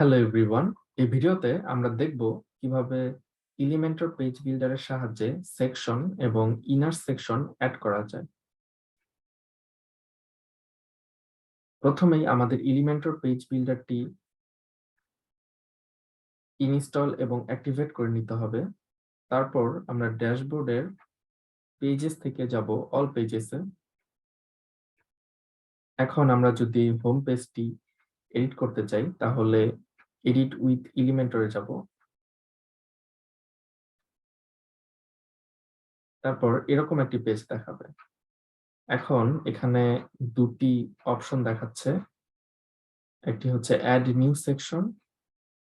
Hello everyone, এই ভিডিওতে আমরা দেখব কিভাবে এলিমেন্টর পেজ বিল্ডারের সাহায্যে সেকশন এবং ইনার সেকশন অ্যাড করা যায়। প্রথমেই আমাদের এলিমেন্টর পেজ বিল্ডারটি ইনস্টল এবং অ্যাক্টিভেট করে নিতে হবে। তারপর আমরা ড্যাশবোর্ডের পেজেস থেকে যাব অল পেজেসে। এখন আমরা যদি হোম পেজটি এডিট করতে চাই তাহলে এডিট উইথ এলিমেন্টরে যাব। তারপর এরকম একটি পেজ দেখাবে। এখন এখানে দুটি অপশন দেখাচ্ছে, একটি হচ্ছে অ্যাড নিউ সেকশন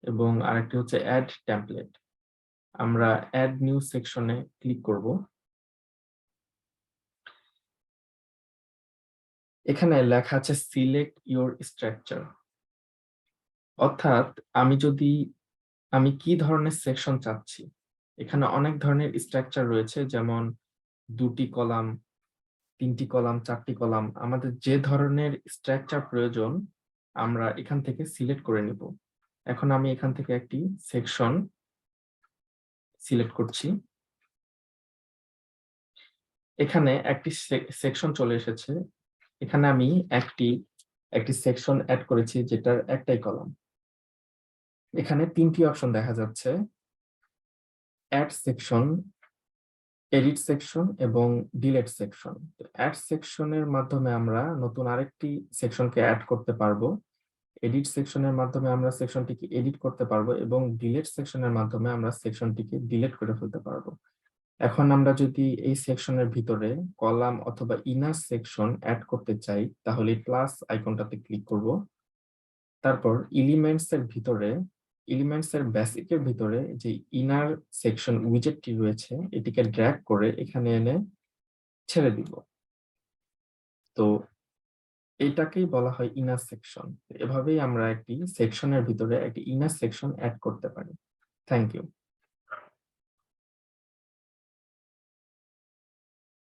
এবং আরেকটি হচ্ছে অ্যাড টেমপ্লেট। আমরা অ্যাড নিউ সেকশনে ক্লিক করব। এখানে লেখা আছে সিলেক্ট ইওর স্ট্রাকচার, অর্থাৎ আমি কি ধরনের সেকশন চাচ্ছি। এখানে অনেক ধরনের স্ট্রাকচার রয়েছে, যেমন 2টি কলাম, 3টি কলাম, 4টি কলাম। আমাদের যে ধরনের স্ট্রাকচার প্রয়োজন আমরা এখান থেকে সিলেক্ট করে নিব। এখন আমি এখান থেকে একটি সেকশন সিলেক্ট করছি। এখানে একটি সেকশন চলে এসেছে। এখানে আমি একটি সেকশন অ্যাড করেছি যেটার একটাই কলাম। এখানে 3টি অপশন দেখা যাচ্ছে, অ্যাড সেকশন, এডিট সেকশন এবং ডিলিট সেকশন। অ্যাড সেকশনের মাধ্যমে আমরা নতুন আরেকটি সেকশনকে অ্যাড করতে পারবো। এডিট সেকশনের মাধ্যমে আমরা সেকশনটিকে এডিট করতে পারবো এবং ডিলিট সেকশনের মাধ্যমে আমরা সেকশনটিকে ডিলিট করে ফেলতে পারবো। এখন আমরা যদি এই সেকশনের ভিতরে কলাম অথবা ইনার সেকশন অ্যাড করতে চাই তাহলে প্লাস আইকনটাতে ক্লিক করব। তারপর এলিমেন্টস এর বেসিকের ভিতরে যে ইনার সেকশন উইজেটটি রয়েছে এটিকে ড্র্যাগ করে এখানে এনে ছেড়ে দিব। তো এটাকেই বলা হয় ইনার সেকশন। এভাবেই আমরা একটি সেকশনের ভিতরে একটি ইনার সেকশন অ্যাড করতে পারি। Thank you.